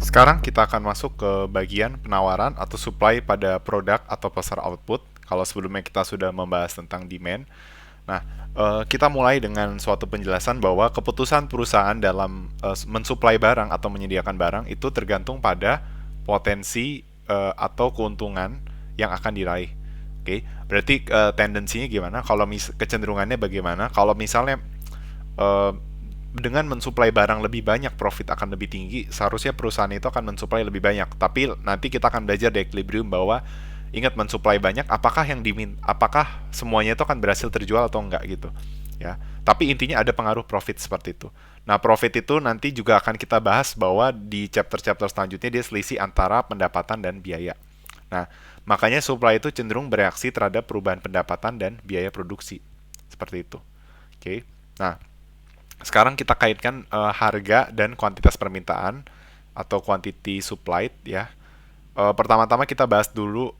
Sekarang kita akan masuk ke bagian penawaran atau supply pada produk atau pasar output. Kalau sebelumnya kita sudah membahas tentang demand. Nah, kita mulai dengan suatu penjelasan bahwa keputusan perusahaan dalam mensuplai barang atau menyediakan barang itu tergantung pada potensi atau keuntungan yang akan diraih. Oke, berarti tendensinya gimana? Kalau kecenderungannya bagaimana? Kalau misalnya eh, dengan mensuplai barang lebih banyak, profit akan lebih tinggi, seharusnya perusahaan itu akan mensuplai lebih banyak. Tapi nanti kita akan belajar di equilibrium bahwa ingat mensuplai banyak, apakah semuanya itu akan berhasil terjual atau enggak gitu. Ya. Tapi intinya ada pengaruh profit seperti itu. Nah, profit itu nanti juga akan kita bahas bahwa di chapter-chapter selanjutnya dia selisih antara pendapatan dan biaya. Nah, makanya supply itu cenderung bereaksi terhadap perubahan pendapatan dan biaya produksi. Seperti itu. Oke. Nah, sekarang kita kaitkan harga dan kuantitas permintaan atau quantity supplied ya. Pertama-tama kita bahas dulu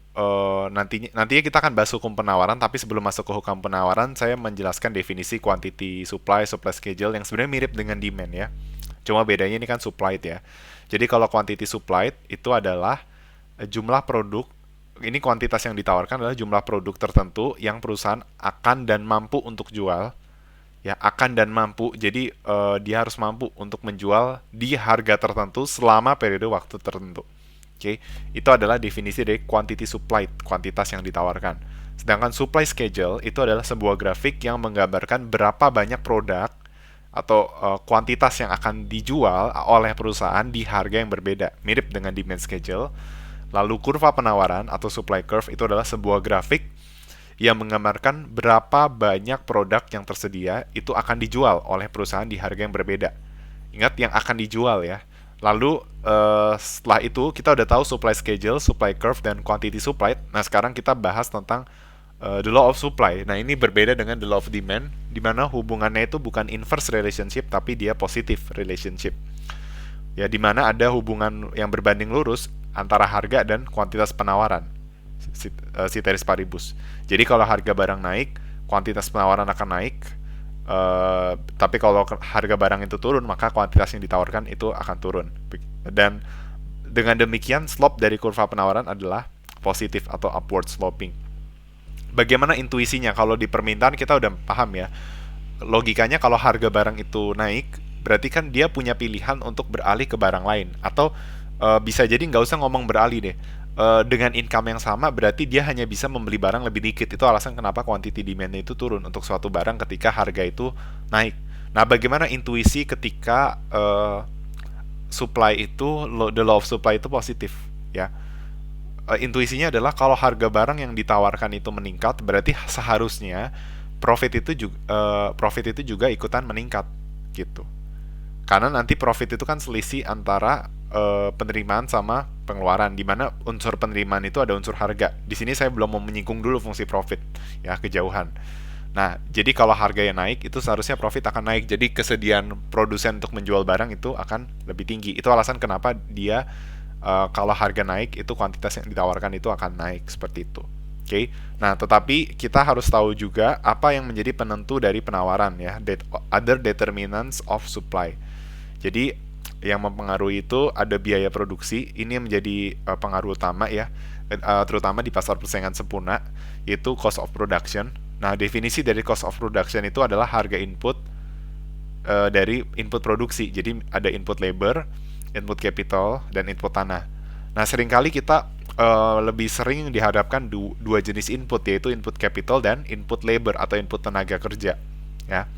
nantinya kita akan bahas hukum penawaran, tapi sebelum masuk ke hukum penawaran saya menjelaskan definisi quantity supply, supply schedule yang sebenarnya mirip dengan demand ya. Cuma bedanya ini kan supplied ya. Jadi kalau quantity supplied itu adalah jumlah produk, ini kuantitas yang ditawarkan adalah jumlah produk tertentu yang perusahaan akan dan mampu untuk jual, ya akan dan mampu. Jadi dia harus mampu untuk menjual di harga tertentu selama periode waktu tertentu. Oke, itu adalah definisi dari quantity supply, kuantitas yang ditawarkan. Sedangkan supply schedule itu adalah sebuah grafik yang menggambarkan berapa banyak produk atau kuantitas yang akan dijual oleh perusahaan di harga yang berbeda, mirip dengan demand schedule. Lalu kurva penawaran atau supply curve itu adalah sebuah grafik yang menggambarkan berapa banyak produk yang tersedia itu akan dijual oleh perusahaan di harga yang berbeda. Ingat yang akan dijual ya. Lalu setelah itu kita udah tahu supply schedule, supply curve, dan quantity supply. Nah sekarang kita bahas tentang the law of supply. Nah ini berbeda dengan the law of demand, di mana hubungannya itu bukan inverse relationship tapi dia positive relationship. Ya di mana ada hubungan yang berbanding lurus antara harga dan kuantitas penawaran. Ceteris paribus. Jadi kalau harga barang naik, kuantitas penawaran akan naik. Tapi kalau harga barang itu turun, maka kuantitas yang ditawarkan itu akan turun. Dan dengan demikian, slope dari kurva penawaran adalah positif atau upward sloping. Bagaimana intuisinya? Kalau di permintaan kita udah paham ya. Logikanya kalau harga barang itu naik, berarti kan dia punya pilihan untuk beralih ke barang lain. Atau bisa jadi nggak usah ngomong beralih deh. Dengan income yang sama, berarti dia hanya bisa membeli barang lebih dikit. Itu alasan kenapa quantity demand itu turun untuk suatu barang ketika harga itu naik. Nah, bagaimana intuisi ketika supply itu, the law of supply itu positif, ya? Intuisinya adalah kalau harga barang yang ditawarkan itu meningkat, berarti seharusnya profit itu juga ikutan meningkat, gitu. Karena nanti profit itu kan selisih antara penerimaan sama pengeluaran, di mana unsur penerimaan itu ada unsur harga. Di sini saya belum mau menyinggung dulu fungsi profit, ya kejauhan. Nah, jadi kalau harganya naik, itu seharusnya profit akan naik. Jadi kesediaan produsen untuk menjual barang itu akan lebih tinggi. Itu alasan kenapa dia kalau harga naik, itu kuantitas yang ditawarkan itu akan naik seperti itu. Oke, okay? Nah tetapi kita harus tahu juga apa yang menjadi penentu dari penawaran ya, other determinants of supply. Jadi yang mempengaruhi itu ada biaya produksi, ini yang menjadi pengaruh utama ya, terutama di pasar persaingan sempurna, yaitu cost of production. Nah definisi dari cost of production itu adalah harga input dari input produksi. Jadi ada input labor, input capital, dan input tanah. Nah seringkali kita lebih sering dihadapkan dua jenis input, yaitu input capital dan input labor atau input tenaga kerja ya.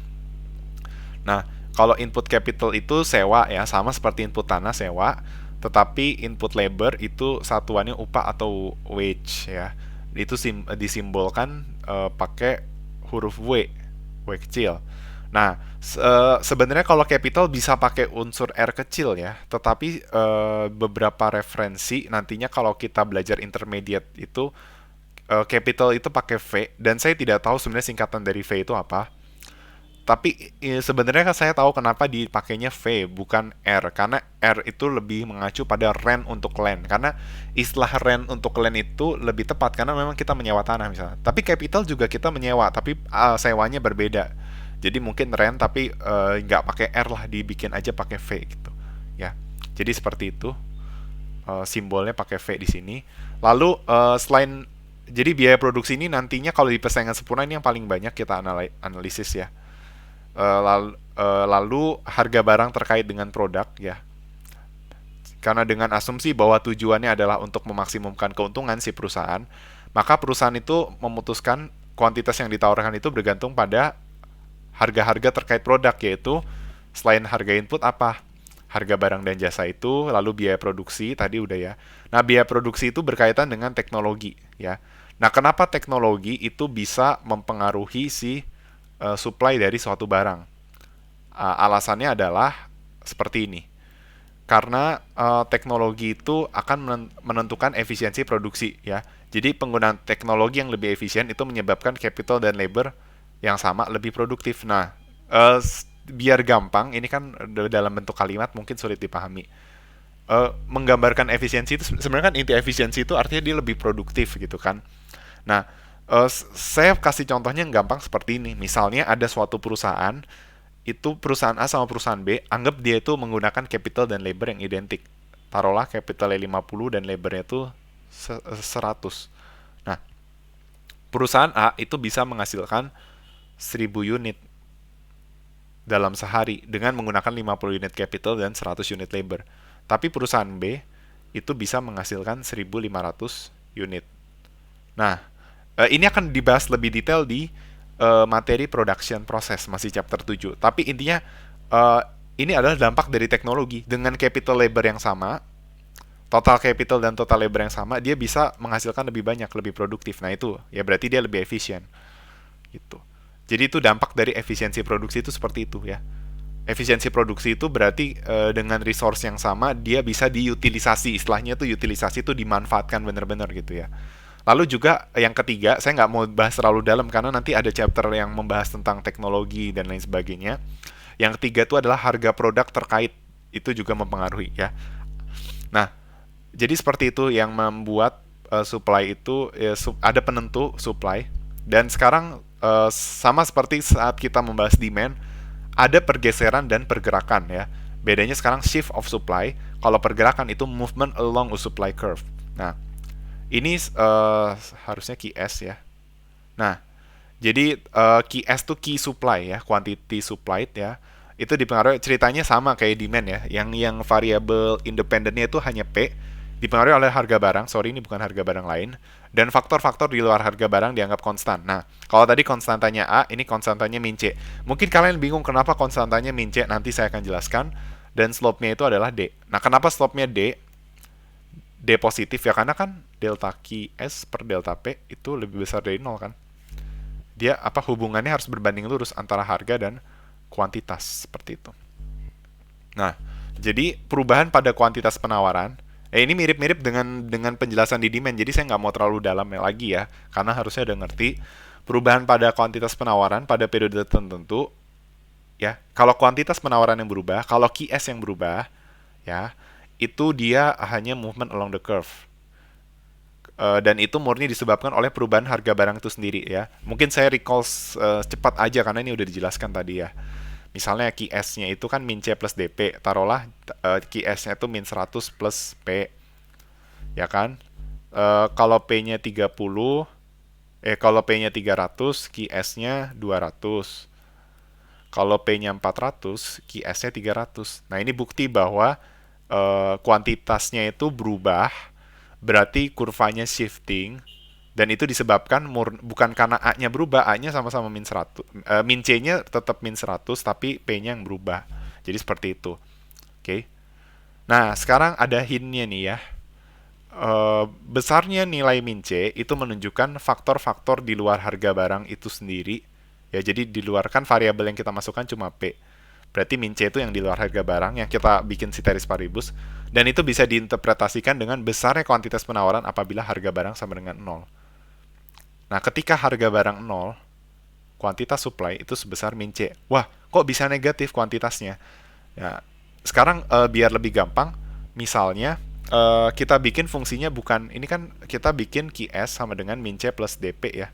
Nah, kalau input capital itu sewa ya, sama seperti input tanah sewa, tetapi input labor itu satuannya upah atau wage ya. Itu disimbolkan pakai huruf W, W kecil. Nah, sebenarnya kalau capital bisa pakai unsur R kecil ya, tetapi beberapa referensi nantinya kalau kita belajar intermediate itu capital itu pakai V, dan saya tidak tahu sebenarnya singkatan dari V itu apa. Tapi sebenarnya kan saya tahu kenapa dipakainya V bukan R, karena R itu lebih mengacu pada rent untuk land. Karena istilah rent untuk land itu lebih tepat karena memang kita menyewa tanah misalnya. Tapi capital juga kita menyewa, tapi sewanya berbeda. Jadi mungkin rent tapi nggak pakai R lah, dibikin aja pakai V gitu. Ya. Jadi seperti itu. simbolnya pakai V di sini. Lalu selain jadi biaya produksi ini nantinya kalau di persaingan sempurna ini yang paling banyak kita analisis ya. Lalu harga barang terkait dengan produk ya. Karena dengan asumsi bahwa tujuannya adalah untuk memaksimumkan keuntungan si perusahaan, maka perusahaan itu memutuskan kuantitas yang ditawarkan itu bergantung pada harga-harga terkait produk, yaitu selain harga input apa? Harga barang dan jasa itu, lalu biaya produksi tadi udah ya. Nah, biaya produksi itu berkaitan dengan teknologi ya. Nah, kenapa teknologi itu bisa mempengaruhi si supply dari suatu barang? Alasannya adalah seperti ini. Karena teknologi itu akan menentukan efisiensi produksi ya. Jadi penggunaan teknologi yang lebih efisien itu menyebabkan capital dan labor yang sama lebih produktif. Nah, biar gampang, ini kan dalam bentuk kalimat mungkin sulit dipahami. Menggambarkan efisiensi itu sebenarnya kan inti efisiensi itu artinya dia lebih produktif gitu kan. Nah, saya kasih contohnya yang gampang seperti ini. Misalnya ada suatu perusahaan, itu perusahaan A sama perusahaan B, anggap dia itu menggunakan capital dan labor yang identik. Taruhlah capitalnya 50 dan labornya itu 100. Nah, perusahaan A itu bisa menghasilkan 1000 unit dalam sehari dengan menggunakan 50 unit capital dan 100 unit labor. Tapi perusahaan B itu bisa menghasilkan 1500 unit. Nah, ini akan dibahas lebih detail di materi production process, masih chapter 7. Tapi intinya ini adalah dampak dari teknologi. Dengan capital labor yang sama, total capital dan total labor yang sama, dia bisa menghasilkan lebih banyak, lebih produktif. Nah, itu ya berarti dia lebih efisien. Gitu. Jadi itu dampak dari efisiensi produksi itu seperti itu ya. Efisiensi produksi itu berarti dengan resource yang sama dia bisa diutilisasi, istilahnya tuh utilisasi itu dimanfaatkan benar-benar gitu ya. Lalu juga yang ketiga, saya nggak mau bahas terlalu dalam karena nanti ada chapter yang membahas tentang teknologi dan lain sebagainya. Yang ketiga itu adalah harga produk terkait, itu juga mempengaruhi ya. Nah, jadi seperti itu yang membuat supply itu ada penentu supply. Dan sekarang sama seperti saat kita membahas demand, ada pergeseran dan pergerakan ya. Bedanya sekarang shift of supply, kalau pergerakan itu movement along a supply curve. Nah, ini harusnya key S ya. Nah, jadi key S itu key supply ya, quantity supplied ya. Itu dipengaruhi, ceritanya sama kayak demand ya. Yang variabel independennya itu hanya P, dipengaruhi oleh harga barang. Sorry, ini bukan harga barang lain. Dan faktor-faktor di luar harga barang dianggap konstan. Nah, kalau tadi konstantanya A, ini konstantanya min C. Mungkin kalian bingung kenapa konstantanya min C, nanti saya akan jelaskan. Dan slope-nya itu adalah D. Nah, kenapa slope-nya D? D positif ya, karena kan delta QS per delta P itu lebih besar dari 0 kan. Dia hubungannya harus berbanding lurus antara harga dan kuantitas seperti itu. Nah, jadi perubahan pada kuantitas penawaran, ini mirip-mirip dengan penjelasan di demand, jadi saya nggak mau terlalu dalam lagi ya, karena harusnya udah ngerti. Perubahan pada kuantitas penawaran pada periode tertentu, ya, kalau kuantitas penawaran yang berubah, kalau QS yang berubah, ya, itu dia hanya movement along the curve. Dan itu murni disebabkan oleh perubahan harga barang itu sendiri ya. Mungkin saya recall cepat aja karena ini udah dijelaskan tadi ya. Misalnya QS-nya itu kan min C plus DP. Taruhlah QS-nya itu min 100 plus P. Ya kan? Kalau P-nya 30, kalau P-nya 300, QS-nya 200. Kalau P-nya 400, QS-nya 300. Nah, ini bukti bahwa kuantitasnya itu berubah, berarti kurvanya shifting, dan itu disebabkan bukan karena A-nya berubah, A-nya sama-sama min 100, min C-nya tetap min 100, tapi P-nya yang berubah. Jadi seperti itu. Oke. Nah, sekarang ada hint-nya nih ya. Besarnya nilai min C itu menunjukkan faktor-faktor di luar harga barang itu sendiri. Ya, jadi di luar kan variabel yang kita masukkan cuma P. Berarti min C itu yang di luar harga barang yang kita bikin ceteris paribus, dan itu bisa diinterpretasikan dengan besarnya kuantitas penawaran apabila harga barang sama dengan 0. Nah, ketika harga barang 0, kuantitas supply itu sebesar min C. Wah, kok bisa negatif kuantitasnya? Ya, sekarang biar lebih gampang, misalnya kita bikin fungsinya bukan, ini kan kita bikin QS sama dengan min C plus DP ya.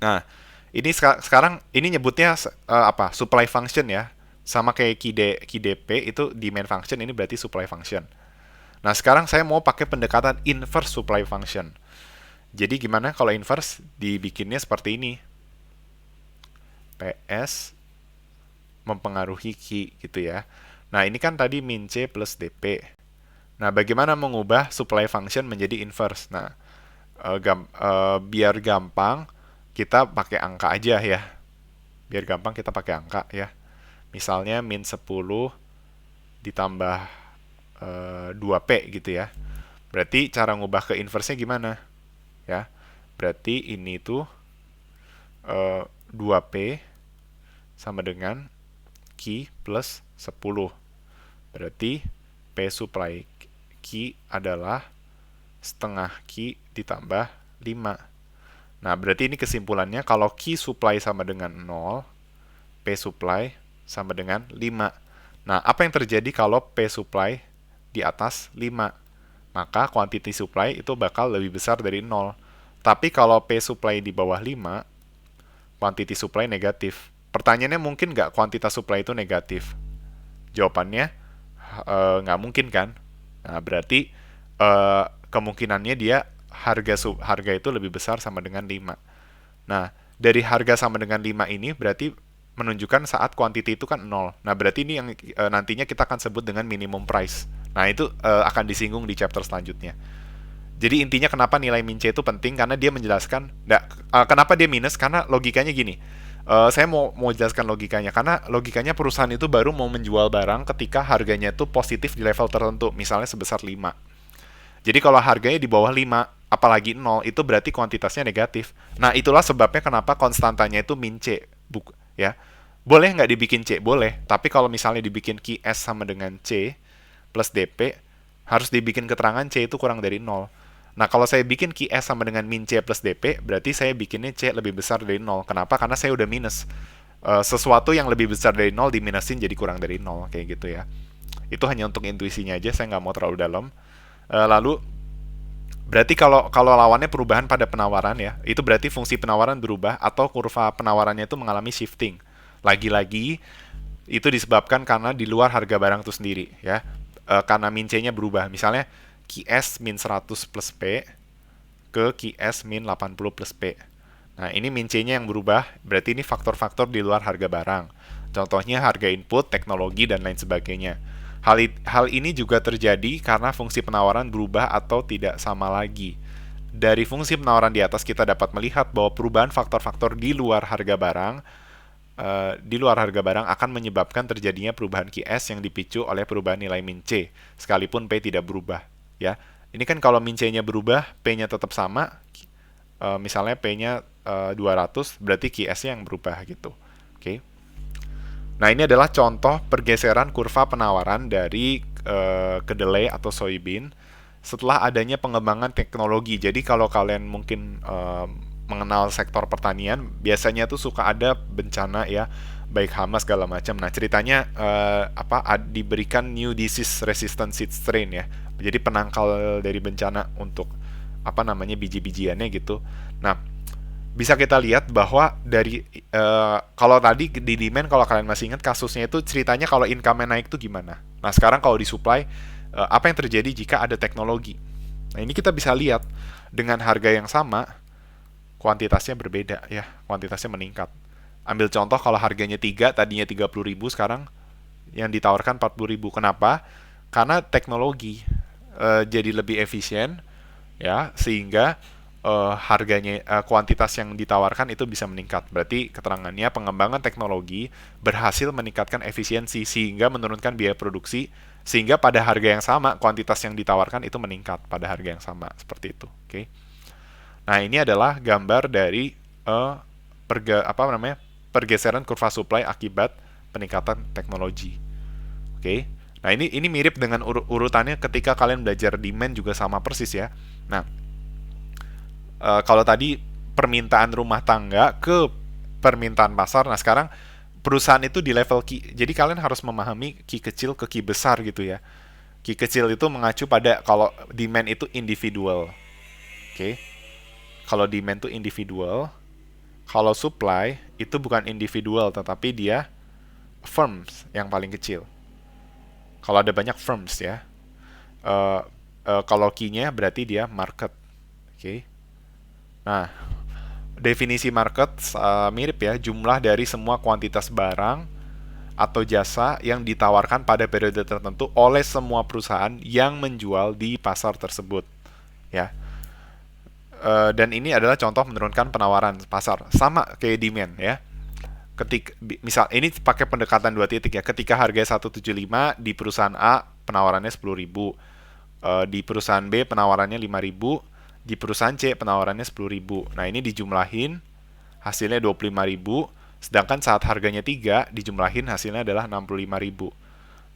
Nah, ini sekarang ini nyebutnya supply function ya. Sama kayak QDP itu demand function, ini berarti supply function. Nah, sekarang saya mau pakai pendekatan inverse supply function. Jadi gimana kalau inverse? Dibikinnya seperti ini. PS mempengaruhi Q gitu ya. Nah, ini kan tadi min C plus DP. Nah, bagaimana mengubah supply function menjadi inverse? Nah, biar gampang, kita pakai angka aja ya. Biar gampang kita pakai angka ya. Misalnya min 10 ditambah 2P gitu ya. Berarti cara ngubah ke inverse-nya gimana? Ya. Berarti ini tuh 2P sama dengan Q plus 10. Berarti P supply Q adalah setengah Q ditambah 5. Nah, berarti ini kesimpulannya kalau Q supply sama dengan 0, P supply sama dengan 5. Nah, apa yang terjadi kalau P supply di atas 5? Maka quantity supply itu bakal lebih besar dari 0. Tapi kalau P supply di bawah 5, quantity supply negatif. Pertanyaannya mungkin nggak kuantitas supply itu negatif? Jawabannya nggak mungkin kan? Nah, berarti kemungkinannya dia harga itu lebih besar sama dengan 5. Nah, dari harga sama dengan 5 ini berarti menunjukkan saat quantity itu kan 0. Nah, berarti ini yang nantinya kita akan sebut dengan minimum price. Nah, itu akan disinggung di chapter selanjutnya. Jadi intinya kenapa nilai min C itu penting karena dia menjelaskan kenapa dia minus karena logikanya gini. Saya mau jelaskan logikanya karena logikanya perusahaan itu baru mau menjual barang ketika harganya itu positif di level tertentu, misalnya sebesar 5. Jadi kalau harganya di bawah 5, apalagi 0, itu berarti kuantitasnya negatif. Nah, itulah sebabnya kenapa konstantanya itu min C. Ya. Boleh nggak dibikin C? Boleh. Tapi kalau misalnya dibikin QS sama dengan C plus DP, harus dibikin keterangan C itu kurang dari 0. Nah, kalau saya bikin QS sama dengan min C plus DP, berarti saya bikinnya C lebih besar dari 0. Kenapa? Karena saya udah minus. Sesuatu yang lebih besar dari 0 diminusin jadi kurang dari 0. Kayak gitu ya. Itu hanya untuk intuisinya aja, saya nggak mau terlalu dalam. Lalu berarti kalau lawannya perubahan pada penawaran ya, itu berarti fungsi penawaran berubah atau kurva penawarannya itu mengalami shifting. Lagi-lagi itu disebabkan karena di luar harga barang itu sendiri ya. Karena min C-nya berubah. Misalnya QS min 100 plus P ke QS min 80 plus P. Nah, ini min C-nya yang berubah, berarti ini faktor-faktor di luar harga barang. Contohnya harga input, teknologi, dan lain sebagainya. Hal ini juga terjadi karena fungsi penawaran berubah atau tidak sama lagi. Dari fungsi penawaran di atas kita dapat melihat bahwa perubahan faktor-faktor di luar harga barang akan menyebabkan terjadinya perubahan QS yang dipicu oleh perubahan nilai min C, sekalipun P tidak berubah. Ya, ini kan kalau min C-nya berubah, P-nya tetap sama. Misalnya P-nya 200, berarti QS-nya yang berubah gitu. Oke. Nah, ini adalah contoh pergeseran kurva penawaran dari kedelai atau soybean setelah adanya pengembangan teknologi. Jadi kalau kalian mungkin mengenal sektor pertanian, biasanya tuh suka ada bencana ya, baik hama segala macam. Nah, ceritanya diberikan new disease resistant seed strain ya. Jadi penangkal dari bencana untuk biji-bijiannya gitu. Nah, bisa kita lihat bahwa dari kalau tadi di demand, kalau kalian masih ingat kasusnya itu ceritanya kalau income naik itu gimana. Nah, sekarang kalau di supply apa yang terjadi jika ada teknologi. Nah, ini kita bisa lihat dengan harga yang sama kuantitasnya berbeda ya, kuantitasnya meningkat. Ambil contoh kalau harganya 3, tadinya 30.000, sekarang yang ditawarkan 40.000. Kenapa? Karena teknologi jadi lebih efisien ya, sehingga kuantitas yang ditawarkan itu bisa meningkat. Berarti keterangannya pengembangan teknologi berhasil meningkatkan efisiensi sehingga menurunkan biaya produksi, sehingga pada harga yang sama kuantitas yang ditawarkan itu meningkat pada harga yang sama, seperti itu. Oke. Nah, ini adalah gambar dari pergeseran kurva supply akibat peningkatan teknologi. Oke. Nah, ini mirip dengan urutannya ketika kalian belajar demand juga sama persis ya. Nah, kalau tadi permintaan rumah tangga ke permintaan pasar, nah sekarang perusahaan itu di level Q. Jadi kalian harus memahami Q kecil ke Q besar gitu ya. Q kecil itu mengacu pada kalau demand itu individual. Oke. Kalau demand itu individual, kalau supply itu bukan individual tetapi dia firms yang paling kecil. Kalau ada banyak firms ya. Uh, kalau key-nya berarti dia market. Oke. Nah, definisi market mirip ya, jumlah dari semua kuantitas barang atau jasa yang ditawarkan pada periode tertentu oleh semua perusahaan yang menjual di pasar tersebut. Ya. Dan ini adalah contoh menurunkan penawaran pasar. Sama kayak demand ya. Misal ini pakai pendekatan dua titik ya. Ketika harga 175 di perusahaan A penawarannya 10.000, di perusahaan B penawarannya 5.000, di perusahaan C penawarannya 10.000. Nah, ini dijumlahin hasilnya 25.000, sedangkan saat harganya 3 dijumlahin hasilnya adalah 65.000.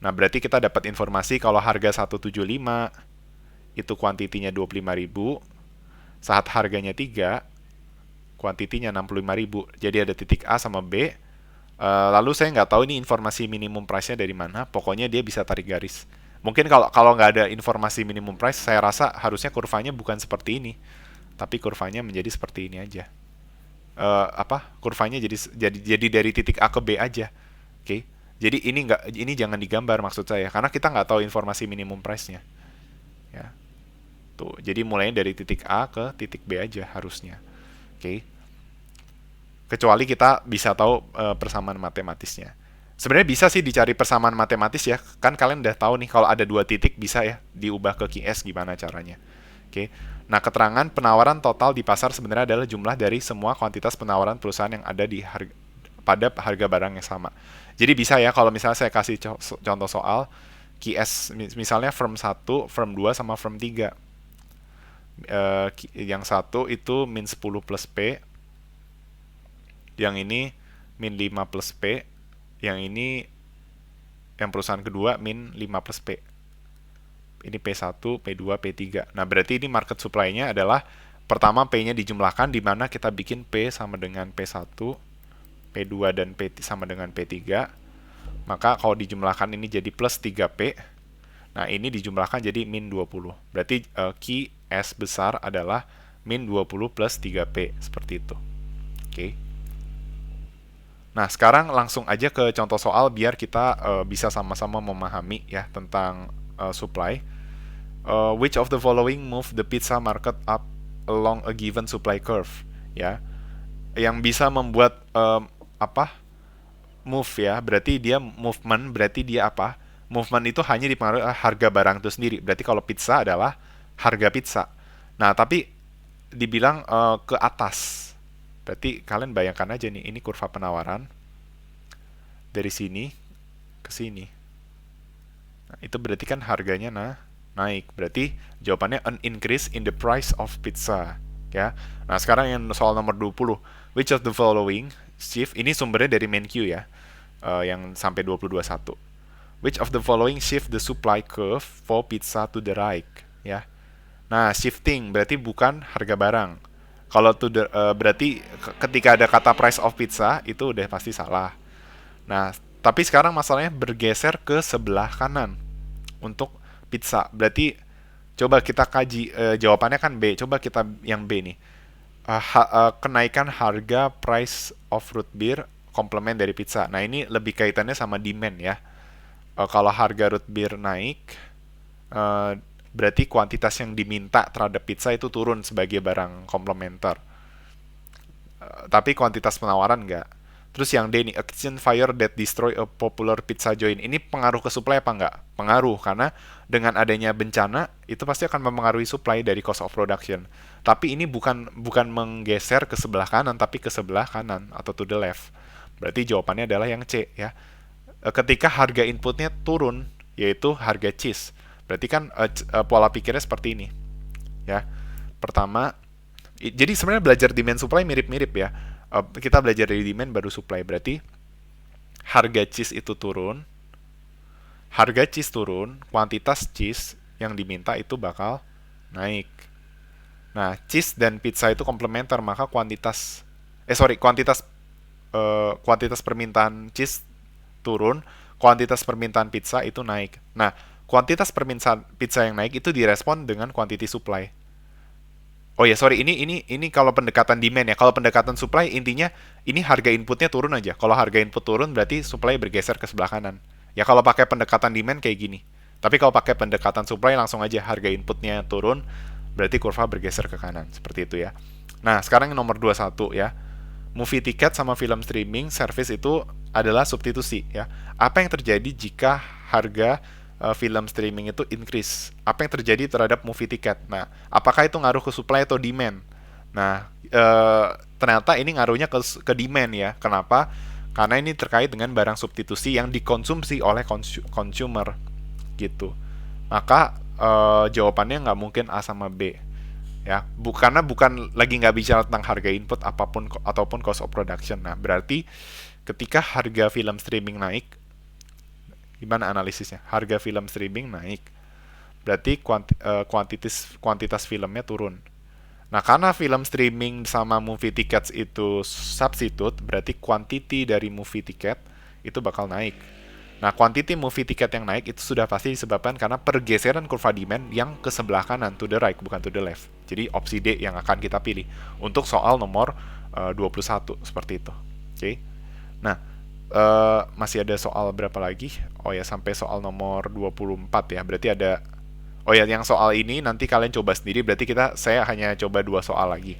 Nah, berarti kita dapat informasi kalau harga 175 itu kuantitinya 25.000, saat harganya 3 kuantitinya 65.000. Jadi ada titik A sama B. Lalu saya nggak tahu ini informasi minimum price-nya dari mana. Pokoknya dia bisa tarik garis. Mungkin kalau nggak ada informasi minimum price, saya rasa harusnya kurvanya bukan seperti ini, tapi kurvanya menjadi seperti ini aja. Kurvanya jadi dari titik A ke B aja. Oke. Jadi ini jangan digambar maksud saya, karena kita nggak tahu informasi minimum price-nya. Ya. Tuh, jadi mulainya dari titik A ke titik B aja harusnya. Oke. Kecuali kita bisa tahu persamaan matematisnya. Sebenarnya bisa sih dicari persamaan matematis ya. Kan kalian udah tahu nih kalau ada dua titik bisa ya diubah ke QS gimana caranya. Oke. Nah, keterangan penawaran total di pasar sebenarnya adalah jumlah dari semua kuantitas penawaran perusahaan yang ada pada harga barang yang sama. Jadi bisa ya kalau misalnya saya kasih contoh soal QS misalnya firm 1, firm 2 sama firm 3. Yang satu itu min 10 plus P, yang ini min 5 plus P, yang ini yang perusahaan kedua min 5 plus P. Ini P1, P2, P3. Nah, berarti ini market supply-nya adalah pertama P-nya dijumlahkan di mana kita bikin P sama dengan P1, P2 dan P sama dengan P3. Maka kalau dijumlahkan ini jadi plus 3P. Nah, ini dijumlahkan jadi min 20. Berarti Q S besar adalah min 20 plus 3P. Seperti itu. Oke. Nah, sekarang langsung aja ke contoh soal biar kita bisa sama-sama memahami ya tentang supply. Which of the following move the pizza market up along a given supply curve? Ya, yang bisa membuat move ya, berarti dia movement, berarti dia apa? Movement itu hanya dipengaruhi harga barang itu sendiri. Berarti kalau pizza adalah harga pizza. Nah, tapi dibilang ke atas. Berarti kalian bayangkan aja nih, ini kurva penawaran dari sini ke sini. Nah, itu berarti kan harganya naik. Berarti jawabannya an increase in the price of pizza. Ya. Nah, sekarang yang soal nomor 20. Which of the following shift, ini sumbernya dari main Q ya. Yang sampai 2021. Which of the following shift the supply curve for pizza to the right, ya. Nah, shifting berarti bukan harga barang. Kalau berarti ketika ada kata price of pizza itu udah pasti salah. Nah, tapi sekarang masalahnya bergeser ke sebelah kanan untuk pizza. Berarti coba kita kaji jawabannya kan B. Coba kita yang B nih. Kenaikan harga price of root beer komplement dari pizza. Nah, ini lebih kaitannya sama demand ya. Kalau harga root beer naik, berarti kuantitas yang diminta terhadap pizza itu turun sebagai barang komplementer. Tapi kuantitas penawaran enggak. Terus yang D nih, a kitchen fire that destroy a popular pizza joint. Ini pengaruh ke supply apa enggak? Pengaruh, karena dengan adanya bencana, itu pasti akan mempengaruhi supply dari cost of production. Tapi ini bukan menggeser ke sebelah kanan, tapi ke sebelah kanan, atau to the left. Berarti jawabannya adalah yang C, ya. Ketika harga inputnya turun, yaitu harga cheese. Berarti kan pola pikirnya seperti ini, ya. Pertama, jadi sebenarnya belajar demand supply mirip-mirip ya. Kita belajar dari demand baru supply, berarti harga cheese itu turun, kuantitas cheese yang diminta itu bakal naik. Nah, cheese dan pizza itu komplementer, maka kuantitas permintaan cheese turun, kuantitas permintaan pizza itu naik. Nah, kuantitas permintaan pizza yang naik itu direspon dengan quantity supply. Oh ya, sorry, ini kalau pendekatan demand ya. Kalau pendekatan supply intinya ini harga inputnya turun aja. Kalau harga input turun berarti supply bergeser ke sebelah kanan. Ya kalau pakai pendekatan demand kayak gini. Tapi kalau pakai pendekatan supply langsung aja harga inputnya turun, berarti kurva bergeser ke kanan, seperti itu ya. Nah, sekarang yang nomor 21 ya. Movie tiket sama film streaming service itu adalah substitusi ya. Apa yang terjadi jika harga film streaming itu increase? Apa yang terjadi terhadap movie tiket? Nah, apakah itu ngaruh ke supply atau demand? Nah, ternyata ini ngaruhnya ke demand ya. Kenapa? Karena ini terkait dengan barang substitusi yang dikonsumsi oleh consumer gitu. Maka jawabannya nggak mungkin A sama B ya, karena bukan lagi nggak bicara tentang harga input apapun ataupun cost of production. Nah, berarti ketika harga film streaming naik, gimana analisisnya? Harga film streaming naik, berarti kuantitas filmnya turun. Nah, karena film streaming sama movie tickets itu substitute, berarti quantity dari movie ticket itu bakal naik. Nah, quantity movie ticket yang naik itu sudah pasti disebabkan karena pergeseran kurva demand yang ke sebelah kanan, to the right, bukan to the left. Jadi opsi D yang akan kita pilih untuk soal nomor 21, seperti itu. Oke. Nah, masih ada soal berapa lagi? Oh ya, sampai soal nomor 24 ya. Berarti ada, oh ya, yang soal ini nanti kalian coba sendiri, berarti saya hanya coba 2 soal lagi.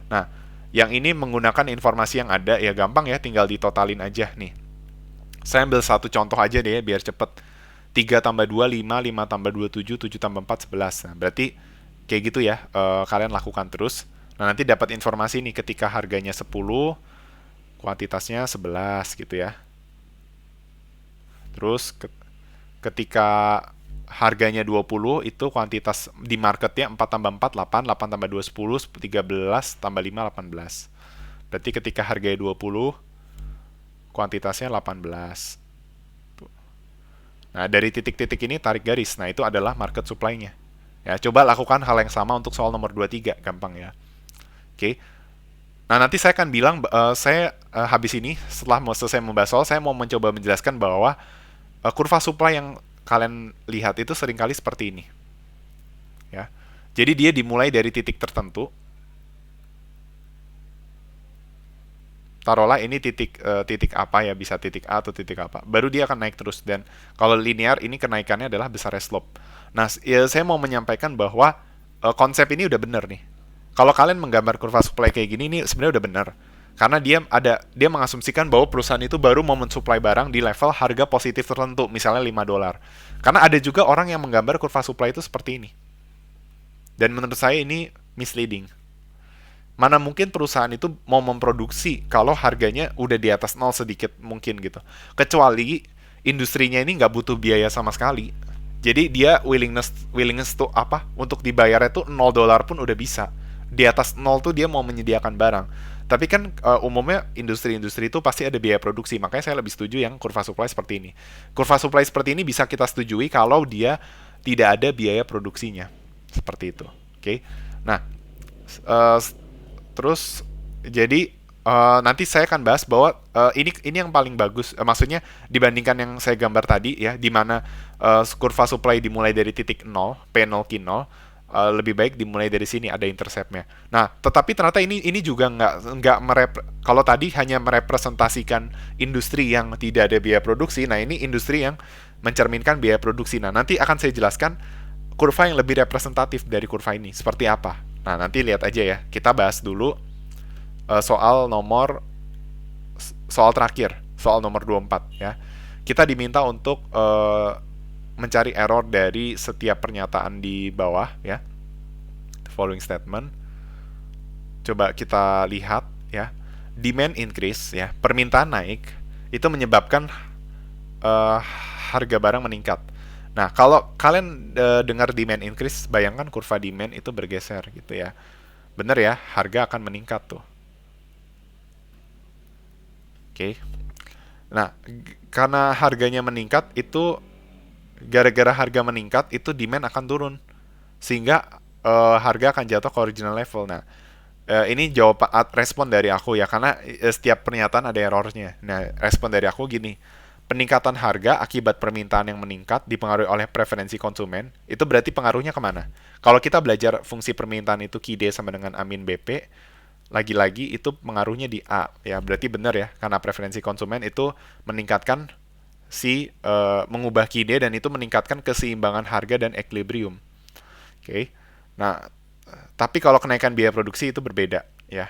Nah, yang ini menggunakan informasi yang ada, ya gampang ya, tinggal ditotalin aja nih. Saya ambil satu contoh aja deh ya, biar cepet. 3 tambah 2, 5, 5 tambah 2, 7, 7 tambah 4, 11. Nah, berarti kayak gitu ya, kalian lakukan terus. Nah, nanti dapat informasi nih ketika harganya 10, kuantitasnya 11 gitu ya. Terus ketika harganya 20, itu kuantitas di marketnya 4 tambah 4, 8, 8 tambah 2, 10, 13, tambah 5, 18. Berarti ketika harganya 20, kuantitasnya 18. Nah, dari titik-titik ini tarik garis. Nah, itu adalah market supply-nya. Ya, coba lakukan hal yang sama untuk soal nomor 23, gampang ya. Oke. Nah, nanti saya akan bilang, saya habis ini, setelah selesai membahas soal, saya mau mencoba menjelaskan bahwa kurva supply yang kalian lihat itu seringkali seperti ini. Ya. Jadi dia dimulai dari titik tertentu. Taruhlah ini titik apa ya, bisa titik A atau titik apa. Baru dia akan naik terus, dan kalau linear ini kenaikannya adalah besarnya slope. Nah, ya, saya mau menyampaikan bahwa konsep ini udah bener nih. Kalau kalian menggambar kurva supply kayak gini, ini sebenarnya udah bener. Karena dia mengasumsikan bahwa perusahaan itu baru mau mensuplai barang di level harga positif tertentu, misalnya $5. Karena ada juga orang yang menggambar kurva supply itu seperti ini. Dan menurut saya ini misleading. Mana mungkin perusahaan itu mau memproduksi kalau harganya udah di atas nol sedikit mungkin gitu. Kecuali industrinya ini nggak butuh biaya sama sekali. Jadi dia willingness tuh apa untuk dibayarnya tuh $0 pun udah bisa. Di atas nol tuh dia mau menyediakan barang. Tapi kan umumnya industri-industri itu pasti ada biaya produksi. Makanya saya lebih setuju yang kurva supply seperti ini. Kurva supply seperti ini bisa kita setujui kalau dia tidak ada biaya produksinya. Seperti itu. Oke. Nah, terus jadi nanti saya akan bahas bahwa ini yang paling bagus, maksudnya dibandingkan yang saya gambar tadi ya, di mana kurva supply dimulai dari titik 0, P0 Q0, lebih baik dimulai dari sini, ada interceptnya. Nah, tetapi ternyata ini juga nggak kalau tadi hanya merepresentasikan industri yang tidak ada biaya produksi. Nah, ini industri yang mencerminkan biaya produksi. Nah, nanti akan saya jelaskan kurva yang lebih representatif dari kurva ini seperti apa. Nah, nanti lihat aja ya. Kita bahas dulu soal terakhir, soal nomor 24 ya. Kita diminta untuk mencari error dari setiap pernyataan di bawah ya. The following statement. Coba kita lihat ya. Demand increase ya, permintaan naik itu menyebabkan harga barang meningkat. Nah, kalau kalian dengar demand increase, bayangkan kurva demand itu bergeser gitu ya. Bener ya, harga akan meningkat tuh. Oke. Nah, karena harganya meningkat itu, gara-gara harga meningkat itu demand akan turun. Sehingga harga akan jatuh ke original level. Nah, ini respon dari aku ya, karena setiap pernyataan ada errornya. Nah, respon dari aku gini. Peningkatan harga akibat permintaan yang meningkat dipengaruhi oleh preferensi konsumen, itu berarti pengaruhnya kemana? Kalau kita belajar fungsi permintaan itu QD sama dengan Amin BP, lagi-lagi itu pengaruhnya di A, ya berarti benar ya, karena preferensi konsumen itu meningkatkan mengubah KD dan itu meningkatkan keseimbangan harga dan equilibrium. Oke. Nah, tapi kalau kenaikan biaya produksi itu berbeda, ya.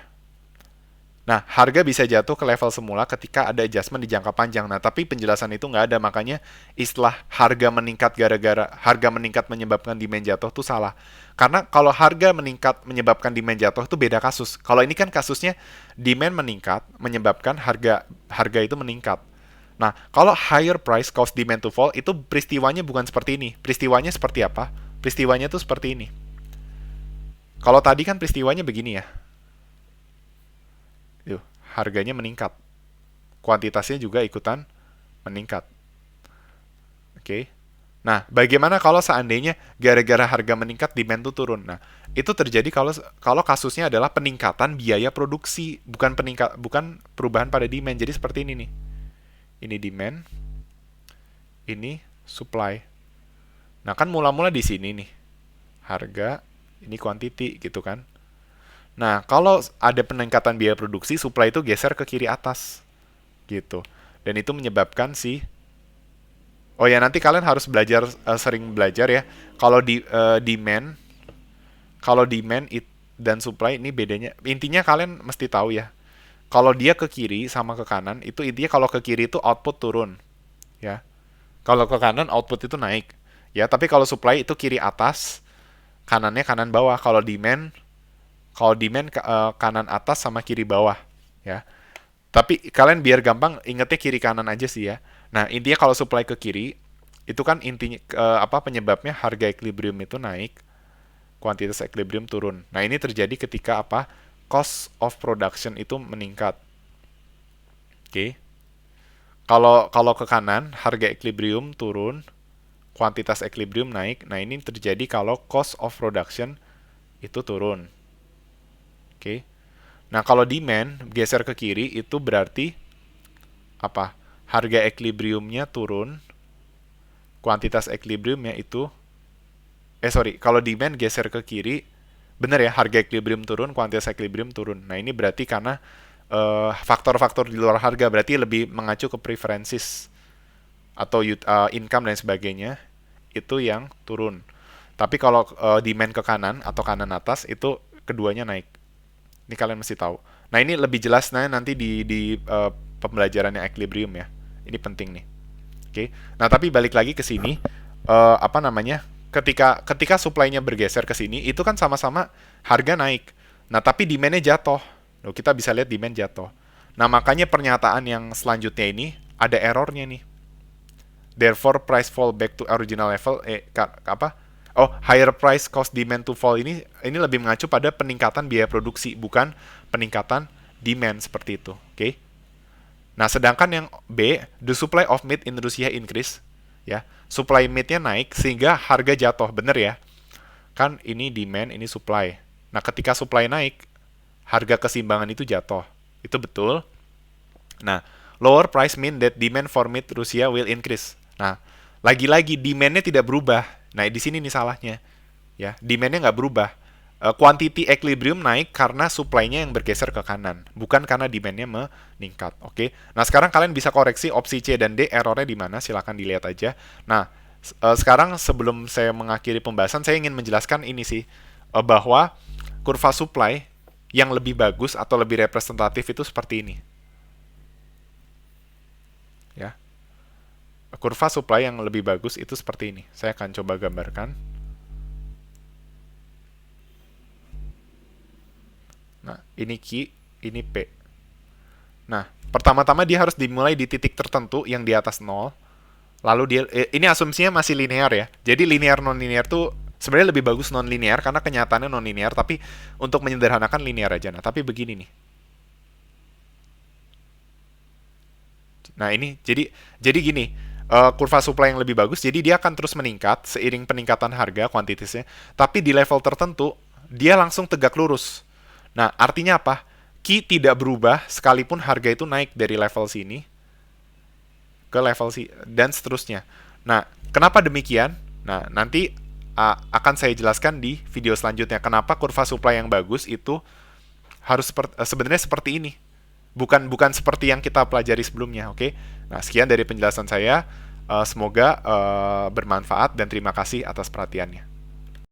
Nah, harga bisa jatuh ke level semula ketika ada adjustment di jangka panjang. Nah, tapi penjelasan itu nggak ada, makanya istilah harga meningkat harga meningkat menyebabkan demand jatuh itu salah. Karena kalau harga meningkat menyebabkan demand jatuh itu beda kasus. Kalau ini kan kasusnya demand meningkat menyebabkan harga itu meningkat. Nah, kalau higher price cause demand to fall itu peristiwanya bukan seperti ini. Peristiwanya seperti apa? Peristiwanya tuh seperti ini. Kalau tadi kan peristiwanya begini ya. Yuh, harganya meningkat. Kuantitasnya juga ikutan meningkat. Oke. Nah, bagaimana kalau seandainya gara-gara harga meningkat demand tuh turun? Nah, itu terjadi kalau kasusnya adalah peningkatan biaya produksi, bukan perubahan pada demand. Jadi seperti ini nih. Ini demand, ini supply. Nah, kan mula-mula di sini nih. Harga, ini quantity gitu kan. Nah, kalau ada peningkatan biaya produksi, supply itu geser ke kiri atas. Gitu. Dan itu menyebabkan oh ya, nanti kalian harus sering belajar ya. Kalau demand, dan supply ini bedanya. Intinya kalian mesti tahu ya. Kalau dia ke kiri sama ke kanan, itu intinya kalau ke kiri itu output turun, ya. Kalau ke kanan output itu naik, ya. Tapi kalau supply itu kiri atas, kanannya kanan bawah. Kalau demand kanan atas sama kiri bawah, ya. Tapi kalian biar gampang ingetnya kiri kanan aja sih ya. Nah, intinya kalau supply ke kiri, itu kan intinya penyebabnya harga equilibrium itu naik, kuantitas equilibrium turun. Nah, ini terjadi ketika cost of production itu meningkat. Oke. Kalau ke kanan, harga equilibrium turun, kuantitas equilibrium naik. Nah, ini terjadi kalau cost of production itu turun. Oke. Nah, kalau demand geser ke kiri itu berarti apa? Harga equilibriumnya turun, kuantitas equilibriumnya itu kalau demand geser ke kiri, benar ya, harga equilibrium turun, kuantitas equilibrium turun. Nah, ini berarti karena faktor-faktor di luar harga, berarti lebih mengacu ke preferences atau income dan sebagainya, itu yang turun. Tapi kalau demand ke kanan atau kanan atas, itu keduanya naik. Ini kalian mesti tahu. Nah, ini lebih jelas nanti di pembelajarannya equilibrium ya. Ini penting nih. Oke. Nah, tapi balik lagi ke sini, apa namanya? Ketika supply-nya bergeser ke sini, itu kan sama-sama harga naik. Nah, tapi demand-nya jatuh. Loh, kita bisa lihat demand jatuh. Nah, makanya pernyataan yang selanjutnya ini ada errornya nih. Therefore, price fall back to original level. Higher price cost demand to fall ini lebih mengacu pada peningkatan biaya produksi, bukan peningkatan demand seperti itu. Oke. Nah, sedangkan yang B, the supply of meat in Russia increase, ya. Supply meat-nya naik sehingga harga jatuh, bener ya? Kan ini demand, ini supply. Nah, ketika supply naik, harga keseimbangan itu jatuh. Itu betul. Nah, lower price mean that demand for meat Russia will increase. Nah, lagi-lagi demand-nya tidak berubah. Nah, di sini nih salahnya. Ya, demand-nya nggak berubah. Quantity equilibrium naik karena supply-nya yang bergeser ke kanan, bukan karena demand-nya meningkat. Oke. Nah, sekarang kalian bisa koreksi opsi C dan D, errornya di mana? Silakan dilihat aja. Nah, sekarang sebelum saya mengakhiri pembahasan, saya ingin menjelaskan ini sih, bahwa kurva supply yang lebih bagus atau lebih representatif itu seperti ini. Ya. Kurva supply yang lebih bagus itu seperti ini. Saya akan coba gambarkan. Nah, ini Q, ini P. Nah, pertama-tama dia harus dimulai di titik tertentu yang di atas 0. Lalu ini asumsinya masih linear ya. Jadi linear non-linear tuh sebenarnya lebih bagus non-linear karena kenyataannya non-linear, tapi untuk menyederhanakan linear aja. Nah, tapi begini nih. Nah, ini jadi gini, kurva supply yang lebih bagus, jadi dia akan terus meningkat seiring peningkatan harga kuantitasnya, tapi di level tertentu dia langsung tegak lurus. Nah, artinya apa? Q tidak berubah sekalipun harga itu naik dari level sini ke level dan seterusnya. Nah, kenapa demikian? Nah, nanti akan saya jelaskan di video selanjutnya kenapa kurva supply yang bagus itu harus sebenarnya seperti ini. Bukan seperti yang kita pelajari sebelumnya, oke? Nah, sekian dari penjelasan saya. Semoga bermanfaat dan terima kasih atas perhatiannya.